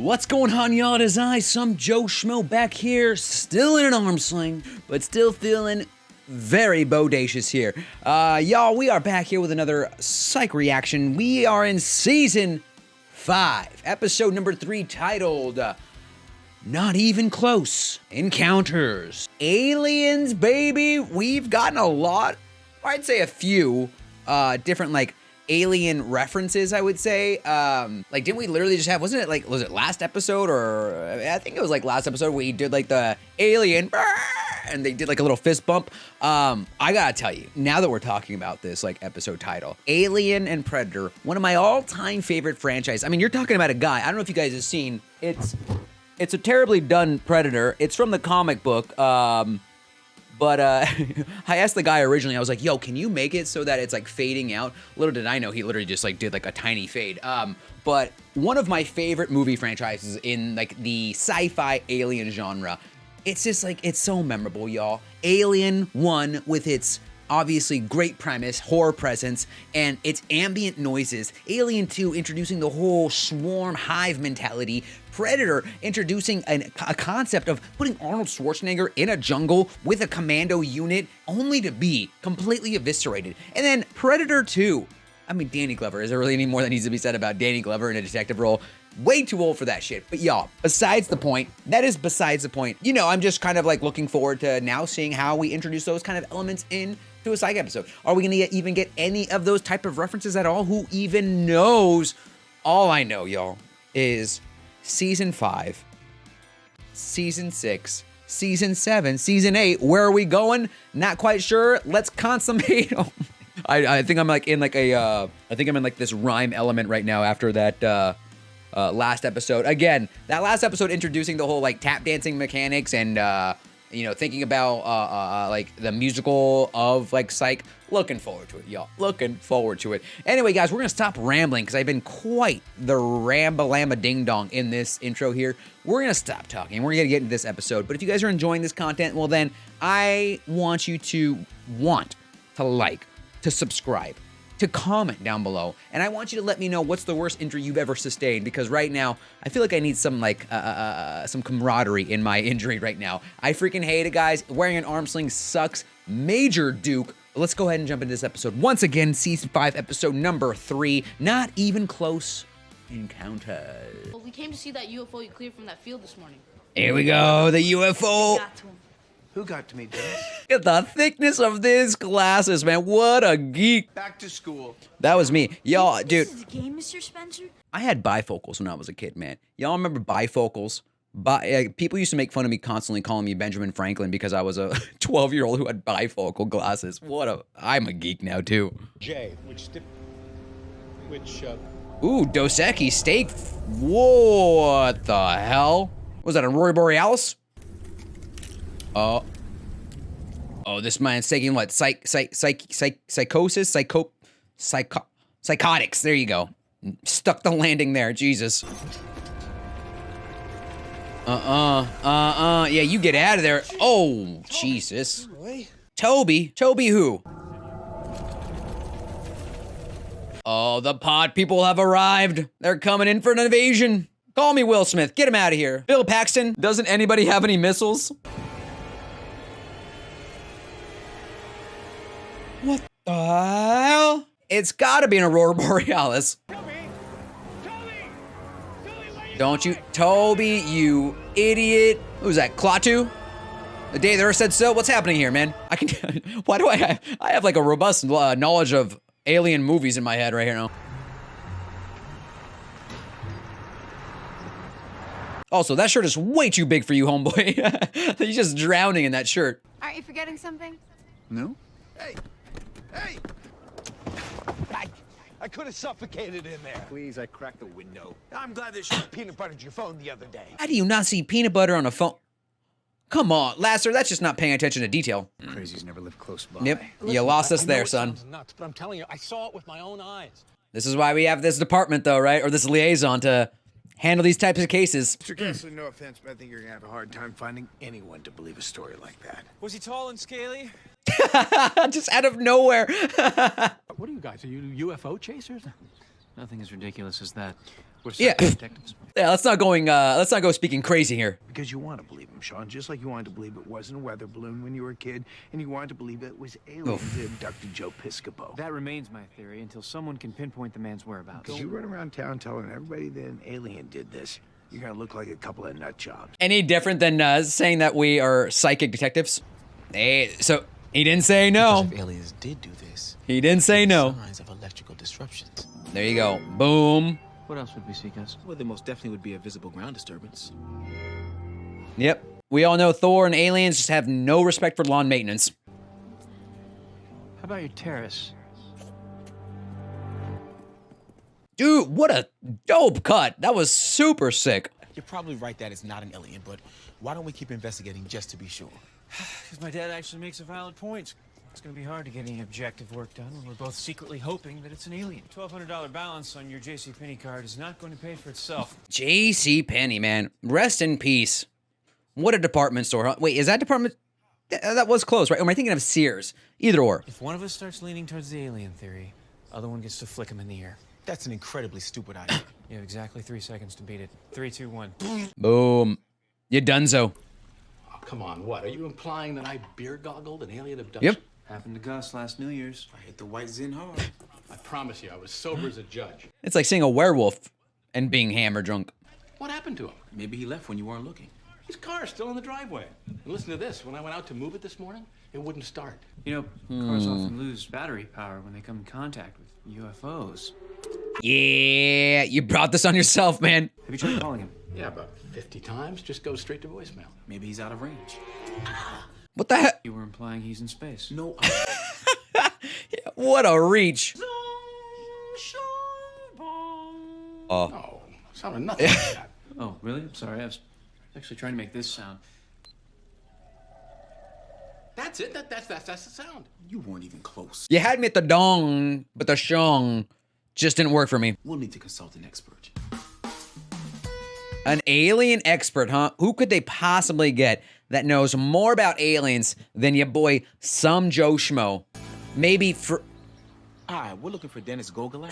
What's going on, y'all? It is I, some Joe Schmo, back here, still in an arm sling, but still feeling very bodacious here. Y'all, we are back here with another Psych reaction. We are in Season 5, Episode number 3, titled, Not Even Close, Encounters. Aliens, baby! We've gotten a lot, or I'd say a few, different, alien references, I would say. Didn't we literally just have, was it last episode, or I think it was last episode where he did the alien and they did a little fist bump. I gotta tell you, now that we're talking about this episode title, Alien and Predator, one of my all-time favorite franchises. I mean, you're talking about a guy, I don't know if you guys have seen, it's a terribly done Predator. It's from the comic book, But I asked the guy originally, I was like, yo, can you make it so that it's fading out? Little did I know he literally just did a tiny fade. But one of my favorite movie franchises in the sci-fi alien genre. It's just it's so memorable, y'all. Alien 1 with its obviously great premise, horror presence, and its ambient noises. Alien 2 introducing the whole swarm hive mentality. Predator introducing a concept of putting Arnold Schwarzenegger in a jungle with a commando unit only to be completely eviscerated. And then Predator 2. I mean, Danny Glover. Is there really any more that needs to be said about Danny Glover in a detective role? Way too old for that shit. But y'all, besides the point, that is besides the point. You know, I'm just kind of looking forward to now seeing how we introduce those kind of elements in to a Psych episode. Are we gonna even get any of those type of references at all? Who even knows? All I know, y'all, is Season 5, Season 6, Season 7, Season 8. Where are we going? Not quite sure. Let's consummate. I think I'm in this rhyme element right now after that last episode. Again, that last episode introducing the whole tap dancing mechanics and thinking about the musical of Psych. Looking forward to it, y'all. Looking forward to it. Anyway, guys, we're gonna stop rambling because I've been quite the rambalama ding dong in this intro here. We're gonna stop talking. We're gonna get into this episode. But if you guys are enjoying this content, well then I want you to like, to subscribe, to comment down below, and I want you to let me know what's the worst injury you've ever sustained, because right now I feel like I need some some camaraderie in my injury right now. I freaking hate it, guys. Wearing an arm sling sucks. Major Duke. Let's go ahead and jump into this episode. Once again, Season 5, Episode number 3, Not Even Close Encounters. Well, we came to see that UFO you cleared from that field this morning. Here we go, the UFO. Got to him. Who got to me, Dennis? Look at the thickness of these glasses, man. What a geek. Back to school. That was me. Y'all, dude. This is a game, Mr. Spencer? I had bifocals when I was a kid, man. Y'all remember bifocals? People used to make fun of me constantly calling me Benjamin Franklin because I was a 12-year-old who had bifocal glasses. I'm a geek now, too. J, Ooh, Dos Equis steak. What the hell? Was that a Rory Borealis? Oh, this man's taking what? Psychosis? Psychotics. There you go. Stuck the landing there. Jesus. Yeah, you get out of there. Oh, Jesus. Toby? Toby who? Oh, the pod people have arrived. They're coming in for an invasion. Call me Will Smith. Get him out of here. Bill Paxton, doesn't anybody have any missiles? What the hell? It's gotta be an Aurora Borealis. Don't you, Toby, you idiot. Who's that, Klaatu? The day the Earth said so? What's happening here, man? Why do I have a robust knowledge of alien movies in my head right here now. Also, that shirt is way too big for you, homeboy. You're just drowning in that shirt. Aren't you forgetting something? No? Hey! I could have suffocated in there. please, I cracked the window. I'm glad they shot peanut butter to your phone the other day. How do you not see peanut butter on a phone? Come on, Lasser, that's just not paying attention to detail. Crazies never live close by. Yep, Listen, you lost us I know there, it son. sounds nuts, but I'm telling you, I saw it with my own eyes. This is why we have this department, though, right? Or this liaison to handle these types of cases. Mr. Kessler, no offense, but I think you're gonna have a hard time finding anyone to believe a story like that. Was he tall and scaly? Just out of nowhere. What are you guys? Are you UFO chasers? Nothing as ridiculous as that. We're Yeah. psychic detectives. Yeah, let's not go speaking crazy here. Because you want to believe him, Sean, just like you wanted to believe it wasn't a weather balloon when you were a kid, and you wanted to believe it was aliens that abducted Joe Piscopo. That remains my theory until someone can pinpoint the man's whereabouts. Because you run around town telling everybody that an alien did this, you're gonna look like a couple of nut jobs. Any different than saying that we are psychic detectives? Hey, so he didn't say no. If aliens did do this, He didn't say no. signs of electrical disruptions. There you go. Boom. What else would we see, Gus? Well, there most definitely would be a visible ground disturbance. Yep. We all know Thor and aliens just have no respect for lawn maintenance. How about your terrace? Dude, what a dope cut. That was super sick. You're probably right that it's not an alien, but why don't we keep investigating just to be sure? Because my dad actually makes a valid point. It's going to be hard to get any objective work done when we're both secretly hoping that it's an alien. $1,200 balance on your JCPenney card is not going to pay for itself. JCPenney, man. Rest in peace. What a department store, huh? Wait, is that department? That was close, right? Or am I thinking of Sears? Either or. If one of us starts leaning towards the alien theory, other one gets to flick him in the ear. That's an incredibly stupid idea. You have exactly 3 seconds to beat it. 3, 2, 1. Boom. You donezo. Oh, come on, what? Are you implying that I beer goggled an alien abduction? Yep. Happened to Gus last New Year's. I hit the white Zen hard. I promise you, I was sober as a judge. It's like seeing a werewolf and being hammer drunk. What happened to him? Maybe he left when you weren't looking. His car's still in the driveway. And listen to this, when I went out to move it this morning, it wouldn't start. You know, cars often lose battery power when they come in contact with UFOs. Yeah, you brought this on yourself, man. Have you tried calling him? Yeah, about 50 times, just goes straight to voicemail. Maybe he's out of range. What the heck? You were implying he's in space. No, What a reach. No, sounded nothing like that. Oh, really? I'm sorry. I was actually trying to make this sound. That's it, that's the sound. you weren't even close. You had me at the dong, but the shong just didn't work for me. We'll need to consult an expert. An alien expert, huh? Who could they possibly get that knows more about aliens than your boy, some Joe Schmo? Maybe All right, we're looking for Dennis Gogolak.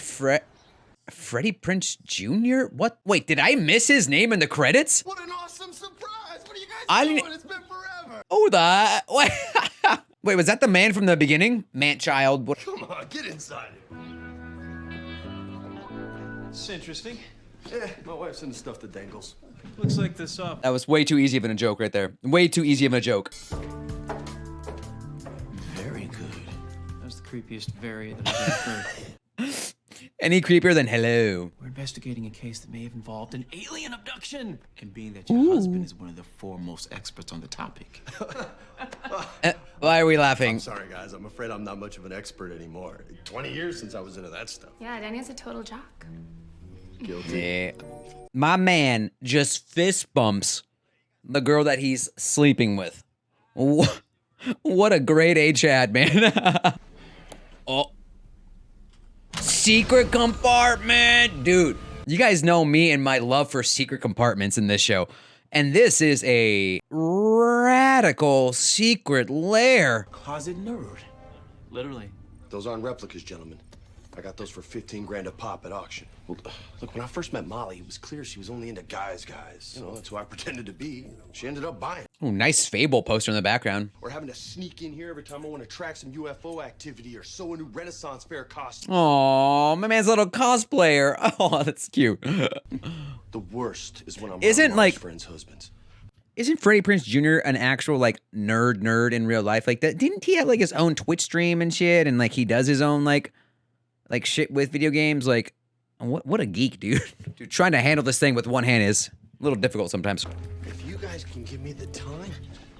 Freddie Prinze Jr.? What? Wait, did I miss his name in the credits? What an awesome surprise! What are you guys I doing? didn't- It's been forever! Oh, wait. Wait, was that the man from the beginning? Man-child. What? Come on, get inside it. It's interesting. Yeah, my wife's into stuff that dangles. Looks like this That was way too easy of a joke right there. Way too easy of a joke. Very good. That was the creepiest very that I've ever heard. Any creepier than hello. We're investigating a case that may have involved an alien abduction. And being that your husband is one of the foremost experts on the topic. Why are we laughing? Sorry, guys. I'm afraid I'm not much of an expert anymore. 20 years since I was into that stuff. Yeah, Danny's a total jock. Guilty. Yeah. My man just fist bumps the girl that he's sleeping with. What a great age ad, man. Oh. Secret compartment. Dude, you guys know me and my love for secret compartments in this show. And this is a radical secret lair. Closet nerd. Literally. Those aren't replicas, gentlemen. I got those for 15 grand a pop at auction. Well, look, when I first met Molly, it was clear she was only into guys. You know, that's who I pretended to be. She ended up buying. Oh, nice Fable poster in the background. Or having to sneak in here every time I want to track some UFO activity or sew a new Renaissance fair costume. Oh, my man's a little cosplayer. Oh, that's cute. The worst is when I'm Isn't, around like- Molly's friends' husbands. Isn't Freddie Prinze Jr. an actual, like, nerd in real life? Like, that? Didn't he have, like, his own Twitch stream and shit? And, like, he does his own, like shit with video games? Like, what a geek, dude. Dude, trying to handle this thing with one hand is a little difficult sometimes. If you guys can give me the time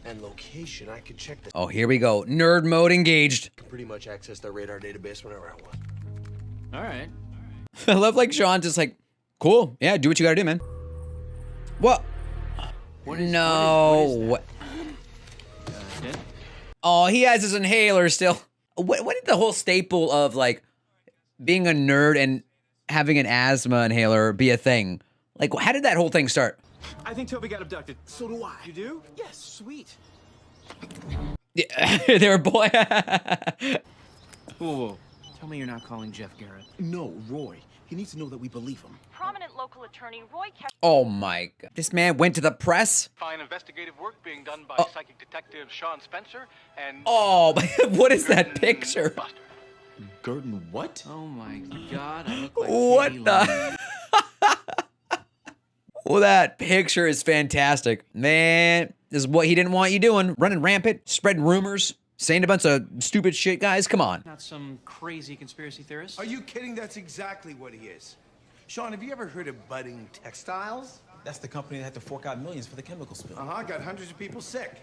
and location, I could check the... Oh, here we go. Nerd mode engaged. I can pretty much access their radar database whenever I want. All right. I love, like, Sean just like, cool. Yeah, do what you gotta do, man. What? What is What? Dead? Oh, he has his inhaler still. When did the whole staple of, like, being a nerd and having an asthma inhaler be a thing? Like, how did that whole thing start? I think Toby got abducted. So do I. You do? Yes, sweet. Yeah, they were boy. Whoa. Tell me you're not calling Jeff Garrett. No, Roy. He needs to know that we believe him. Prominent local attorney Roy Kessler. Oh my God. This man went to the press? Fine investigative work being done by psychic detective Sean Spencer and... Oh, what is that picture? Gurdon what? Oh my God, I look like What Katie the? Well, that picture is fantastic. Man, this is what he didn't want you doing. Running rampant, spreading rumors, saying a bunch of stupid shit, guys. Come on. Not some crazy conspiracy theorist. Are you kidding? That's exactly what he is. Sean, have you ever heard of Budding Textiles? That's the company that had to fork out millions for the chemical spill. Got hundreds of people sick.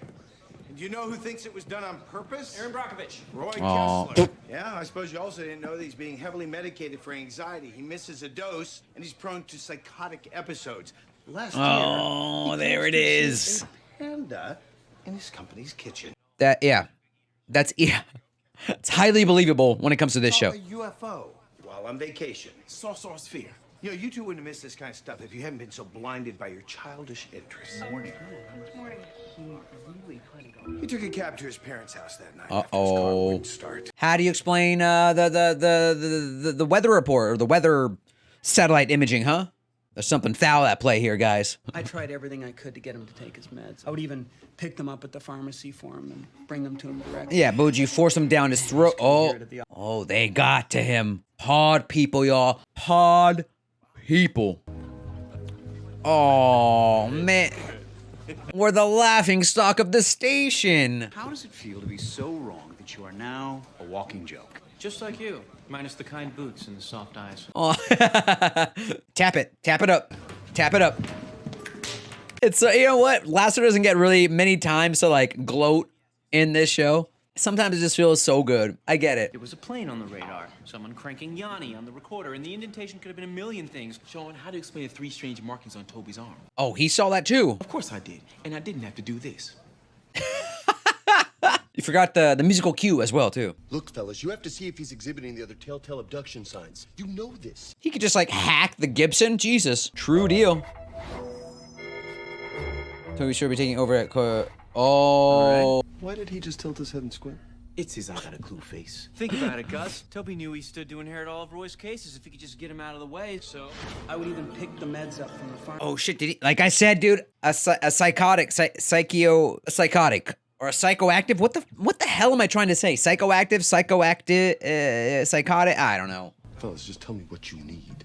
And do you know who thinks it was done on purpose? Aaron Brockovich. Roy Aw. Kessler. Yeah, I suppose you also didn't know that he's being heavily medicated for anxiety. He misses a dose, and he's prone to psychotic episodes. Last Oh, year, there it is. Panda in his company's kitchen. Yeah. It's highly believable when it comes to this show. A UFO while on vacation. Sorcerer's fear. You know, you two wouldn't have missed this kind of stuff if you hadn't been so blinded by your childish interests. Morning. He took a cab to his parents' house that night. After his car wouldn't start. How do you explain the weather report or the weather satellite imaging, huh? There's something foul at play here, guys. I tried everything I could to get him to take his meds. I would even pick them up at the pharmacy for him and bring them to him directly. Yeah, but would you force him down his throat? Oh, they got to him. Pod people, y'all. Pod people. Oh, man. We're the laughing stock of the station. How does it feel to be so wrong that you are now a walking joke? Just like you, minus the kind boots and the soft eyes. Oh. Tap it up. It's you know what? Lasser doesn't get really many times to like gloat in this show. Sometimes it just feels so good. I get it. It was a plane on the radar, someone cranking Yanni on the recorder, and the indentation could have been a million things. Sean, how do you explain the 3 strange markings on Toby's arm? Oh, he saw that too. Of course I did, and I didn't have to do this. You forgot the musical cue as well too. Look, fellas, you have to see if he's exhibiting the other telltale abduction signs. You know this. He could just like hack the Gibson. Jesus, true deal. Toby should be taking over at. Oh. Why did he just tilt his head and squint? It's his I got a clue face. Think about it, Gus. Toby knew he stood to inherit all of Roy's cases if he could just get him out of the way, so... I would even pick the meds up from the pharmacy. Oh shit! Did he? Like I said, dude, a psychotic, psychotic, or a psychoactive. What the hell am I trying to say? Psychoactive, psychotic. I don't know. Fellas, just tell me what you need.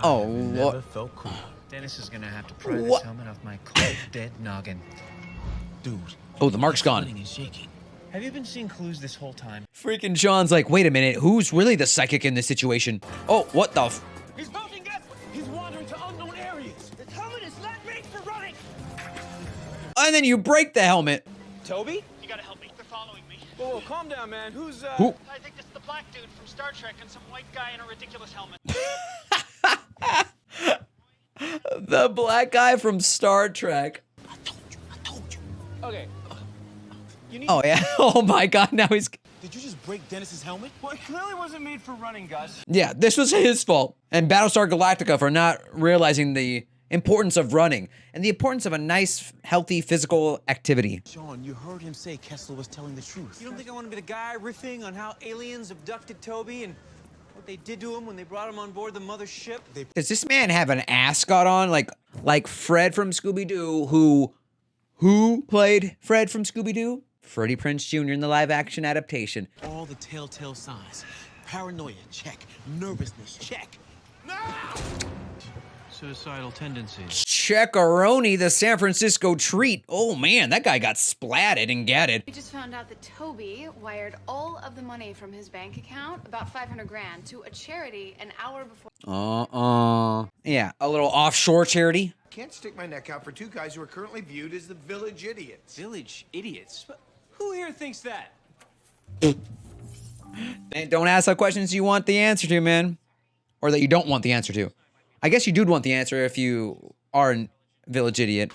Oh, Never felt cool. Dennis is gonna have to pry this helmet off my cold, dead noggin. Dude. Oh, the mark's gone. And shaking. Have you been seeing clues this whole time? Freaking John's like, wait a minute, who's really the psychic in this situation? Oh, what the f- He's bumping us! He's wandering to unknown areas! This helmet is not made for running! And then you break the helmet. Toby? You gotta help me. They're following me. Whoa, calm down, man. Who's, Who? I think this is the black dude from Star Trek and some white guy in a ridiculous helmet. The black guy from Star Trek. I told you. Okay. You need... Oh yeah. Oh my God. Now he's. Did you just break Dennis's helmet? Well, it clearly wasn't made for running, Gus. Yeah, this was his fault. And Battlestar Galactica for not realizing the importance of running and the importance of a nice, healthy physical activity. Sean, you heard him say Kessler was telling the truth. You don't think I want to be the guy riffing on how aliens abducted Toby and what they did to him when they brought him on board the mothership? Does this man have an ascot on like Fred from Scooby-Doo? Who played Fred from Scooby-Doo? Freddie Prinze Jr. in the live-action adaptation. All the telltale signs. Paranoia, check. Nervousness, check. No! Suicidal tendencies. Checkaroni, the San Francisco treat. Oh man, that guy got splatted and gatted. We just found out that Toby wired all of the money from his bank account, about 500 grand, to a charity an hour before. Yeah, a little offshore charity. Can't stick my neck out for 2 guys who are currently viewed as the village idiots. Village idiots? Who here thinks that? Man, don't ask the questions you want the answer to, man. Or that you don't want the answer to. I guess you do want the answer if you are a village idiot.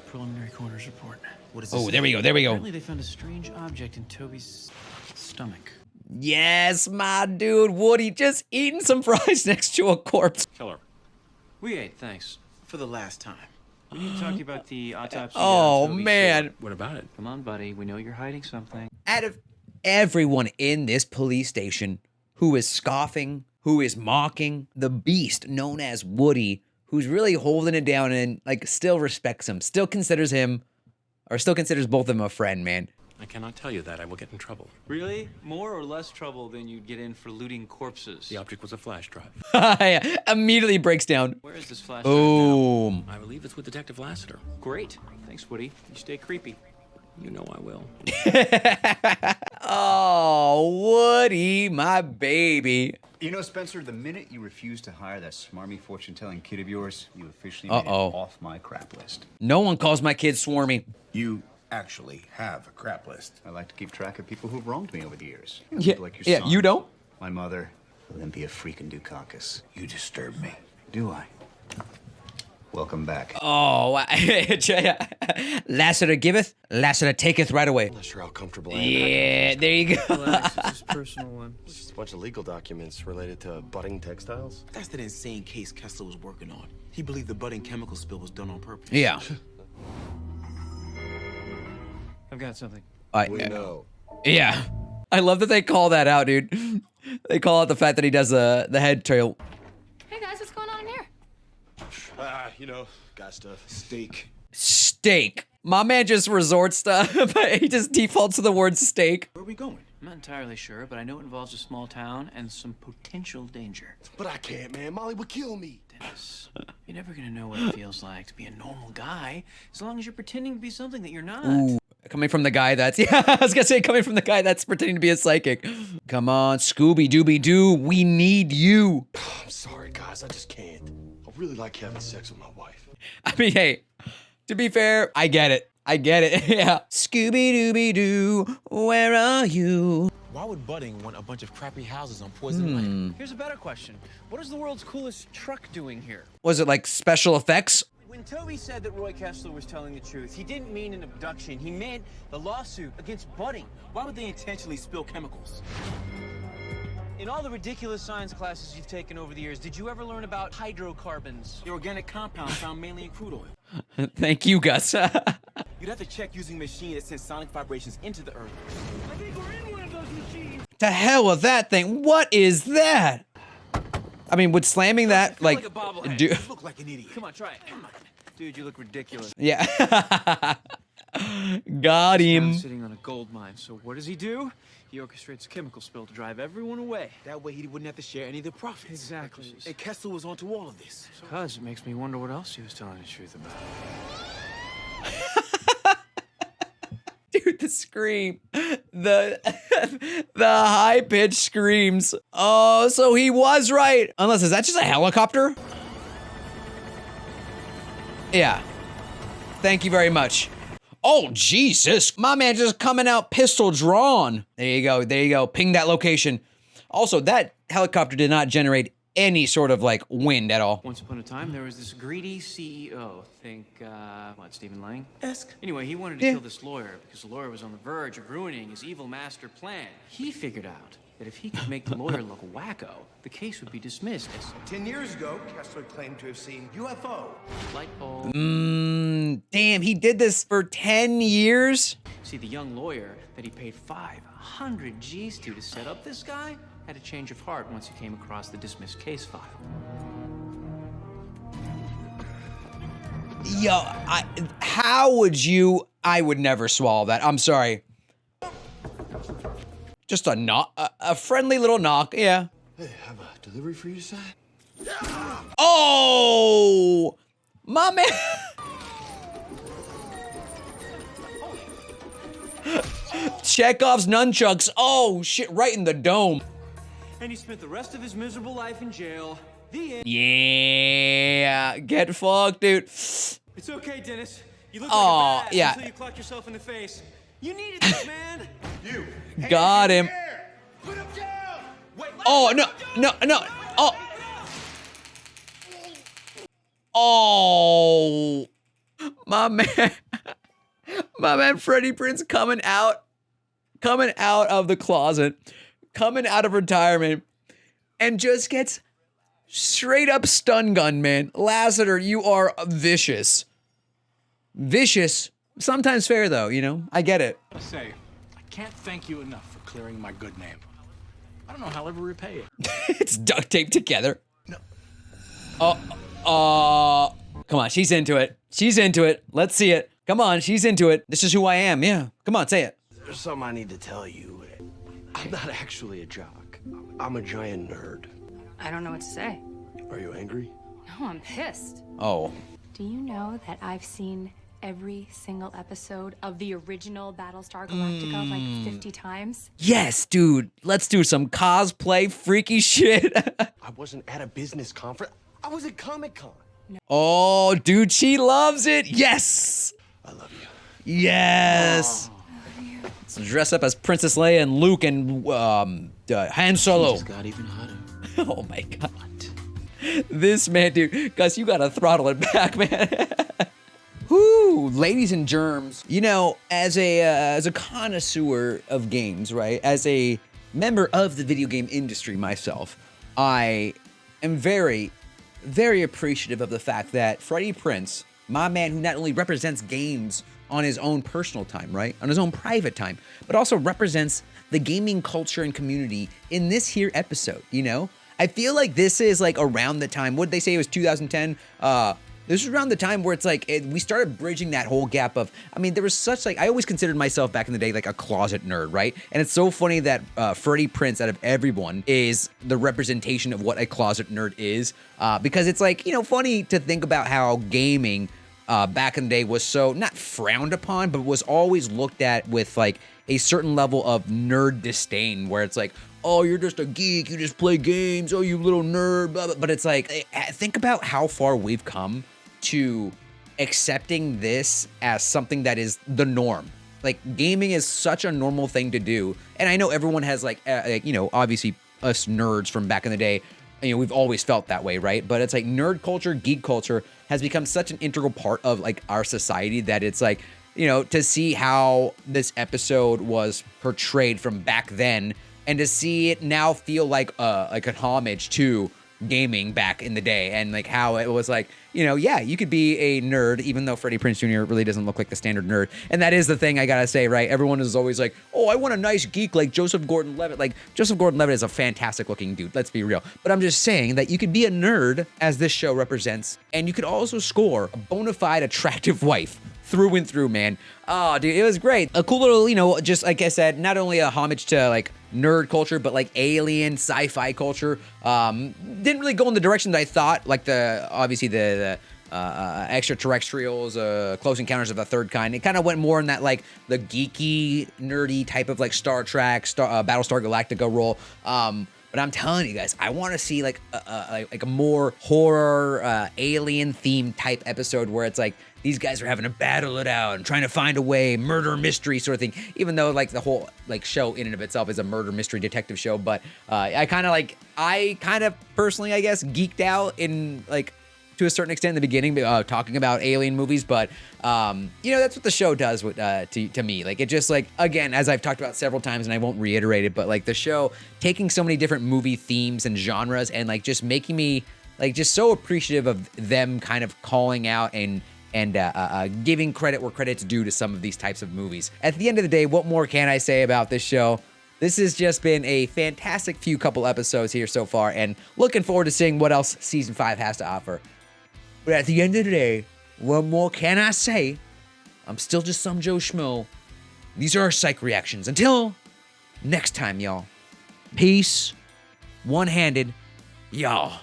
Preliminary coroner's report. What is this? Oh, there we go. Apparently they found a strange object in Toby's stomach. Yes, my dude, Woody just eating some fries next to a corpse. Killer. We ate, thanks. For the last time. We need to talk to you about the autopsy. Oh, on Toby's man. sword. What about it? Come on, buddy. We know you're hiding something. Out of everyone in this police station, who is scoffing, who is mocking the beast known as Woody, who's really holding it down and like still respects him, still considers him, or still considers both of them a friend, man. I cannot tell you that. I will get in trouble. Really? More or less trouble than you'd get in for looting corpses? The object was a flash drive. Yeah, immediately breaks down. Where is this flash Boom. I believe it's with Detective Lassiter. Great. Thanks, Woody. You stay creepy. You know I will. Oh, Woody, my baby. You know, Spencer, the minute you refused to hire that smarmy fortune-telling kid of yours, you officially made it off my crap list. No one calls my kids swarmy. You actually have a crap list. I like to keep track of people who've wronged me over the years. You know, Yeah, people like your yeah, son, you don't? my mother, Olympia freaking Dukakis. You disturb me. Do I? Welcome back. Oh, Lassiter giveth, Lassiter taketh right away. I'm not sure how comfortable I am. Yeah, there you go. Relax, it's just personal one. It's just a bunch of legal documents related to budding textiles. That's that insane case Kessler was working on. He believed the budding chemical spill was done on purpose. Yeah. I've got something. We know. Yeah. I love that they call that out, dude. They call out the fact that he does the head trail. Hey guys, what's going on in here? You know, got stuff. Steak. Steak. My man just resorts to, but he just defaults to the word steak. Where are we going? I'm not entirely sure, but I know it involves a small town and some potential danger. But I can't, man. Molly would kill me. Dennis, you're never gonna know what it feels like to be a normal guy as long as you're pretending to be something that you're not. Ooh. Coming from the guy that's, yeah, I was gonna say coming from the guy that's pretending to be a psychic. Come on, Scooby-Dooby-Doo, we need you. I'm sorry, guys. I just can't. I really like having sex with my wife. I mean, hey, to be fair, I get it. I get it, yeah. Scooby-Dooby-Doo, where are you? Why would budding want a bunch of crappy houses on Poison Lake? Here's a better question. What is the world's coolest truck doing here? Was it like special effects? When Toby said that Roy Kessler was telling the truth, he didn't mean an abduction. He meant the lawsuit against budding. Why would they intentionally spill chemicals? In all the ridiculous science classes you've taken over the years, did you ever learn about hydrocarbons? The organic compounds found mainly in crude oil. Thank you, Gus. You'd have to check using a machine that sends sonic vibrations into the earth. I think we're in one of those machines. To hell with that thing. What is that? I mean, would slamming that, like a bobblehead. You look like an idiot. Come on, try it. Come on. Dude, you look ridiculous. Yeah. Got him. He's sitting on a gold mine. So what does he do? He orchestrates a chemical spill to drive everyone away. That way he wouldn't have to share any of the profits. Exactly. And Kessler was onto all of this. Because it makes me wonder what else he was telling the truth about. Dude, the scream. The high-pitched screams. Oh, so he was right. Unless, is that just a helicopter? Yeah. Thank you very much. Oh, Jesus. My man just coming out pistol drawn. There you go. There you go. Ping that location. Also, that helicopter did not generate any sort of like wind at all. Once upon a time, there was this greedy CEO. Think, Stephen Lang? Anyway, he wanted to kill this lawyer because the lawyer was on the verge of ruining his evil master plan. He figured out that if he could make the lawyer look wacko, the case would be dismissed. 10 years ago, Kessler claimed to have seen UFO. Light bulb. Damn, he did this for 10 years? See, the young lawyer that he paid 500 G's to set up this guy had a change of heart once he came across the dismissed case file. Yo, how would you? I would never swallow that. I'm sorry. Just a knock, a friendly little knock, yeah. Hey, have a delivery for you to sign? Oh, my man. Chekhov's nunchucks. Oh, shit, right in the dome. And he spent the rest of his miserable life in jail. The end. Yeah, get fucked, dude. It's okay, Dennis. You look like a badass until you clocked yourself in the face. You needed this, man. You. Got him. Put him down. Wait, Oh, no. Oh. Oh. My man Freddie Prinze coming out of the closet, coming out of retirement, and just gets straight up stun gun, man. Lassiter, you are vicious. Vicious. Sometimes fair, though, you know? I get it. I say, I can't thank you enough for clearing my good name. don't know how I'll ever repay you. It's duct taped together. No. Come on, she's into it. She's into it. Let's see it. Come on, she's into it. This is who I am. Yeah. Come on, say it. There's something I need to tell you. I'm not actually a jock. I'm a giant nerd. I don't know what to say. Are you angry? No, I'm pissed. Oh. Do you know that I've seen every single episode of the original Battlestar Galactica like 50 times? Yes, dude. Let's do some cosplay freaky shit. I wasn't at a business conference. I was at Comic-Con. No. Oh, dude, she loves it. Yes. I love you. Yes. I love you. Let's dress up as Princess Leia and Luke and Han Solo. It just got even hotter. Oh my God. This man, dude. Gus, you gotta throttle it back, man. Whoo, ladies and germs. You know, as a connoisseur of games, right? As a member of the video game industry myself, I am very, very appreciative of the fact that Freddie Prinze, my man who not only represents games on his own personal time, right? On his own private time, but also represents the gaming culture and community in this here episode, you know? I feel like this is like around the time, what did they say it was 2010? This was around the time where it's like, we started bridging that whole gap of, I mean, there was such like, I always considered myself back in the day like a closet nerd, right? And it's so funny that Freddie Prinze out of everyone is the representation of what a closet nerd is. Because it's like, you know, funny to think about how gaming back in the day was so, not frowned upon, but was always looked at with like a certain level of nerd disdain where it's like, oh, you're just a geek, you just play games, oh, you little nerd, blah, blah. But it's like, think about how far we've come to accepting this as something that is the norm. Like, gaming is such a normal thing to do. And I know everyone has like, you know, obviously us nerds from back in the day, you know, we've always felt that way, right? But it's like nerd culture, geek culture has become such an integral part of like our society that it's like, you know, to see how this episode was portrayed from back then and to see it now feel like an homage to gaming back in the day and like how it was like, you know, yeah, you could be a nerd even though Freddie Prinze Jr. really doesn't look like the standard nerd. And that is the thing I gotta say, right? Everyone is always like, oh, I want a nice geek like Joseph Gordon-Levitt. Like, Joseph Gordon-Levitt is a fantastic looking dude, let's be real. But I'm just saying that you could be a nerd, as this show represents, and you could also score a bona fide attractive wife through and through, man. Oh, dude, it was great. A cool little, you know, just like I said, not only a homage to like nerd culture, but like alien sci-fi culture. Didn't really go in the direction that I thought, like obviously the extraterrestrials, Close Encounters of the Third Kind. It kind of went more in that like the geeky, nerdy type of like Star Trek, Battlestar Galactica role. But I'm telling you guys, I want to see like a more horror, alien themed type episode where it's like these guys are having to battle it out and trying to find a way, murder mystery sort of thing. Even though like the whole like show in and of itself is a murder mystery detective show, but I kind of personally, I guess, geeked out in like to a certain extent in the beginning, talking about alien movies, but you know, that's what the show does to me. Like, it just like, again, as I've talked about several times and I won't reiterate it, but like the show taking so many different movie themes and genres and like just making me like just so appreciative of them kind of calling out and giving credit where credit's due to some of these types of movies. At the end of the day, what more can I say about this show? This has just been a fantastic couple episodes here so far, and looking forward to seeing what else season 5 has to offer. But at the end of the day, what more can I say? I'm still just some Joe Schmo. These are our psych reactions. Until next time, y'all. Peace. One-handed. Y'all.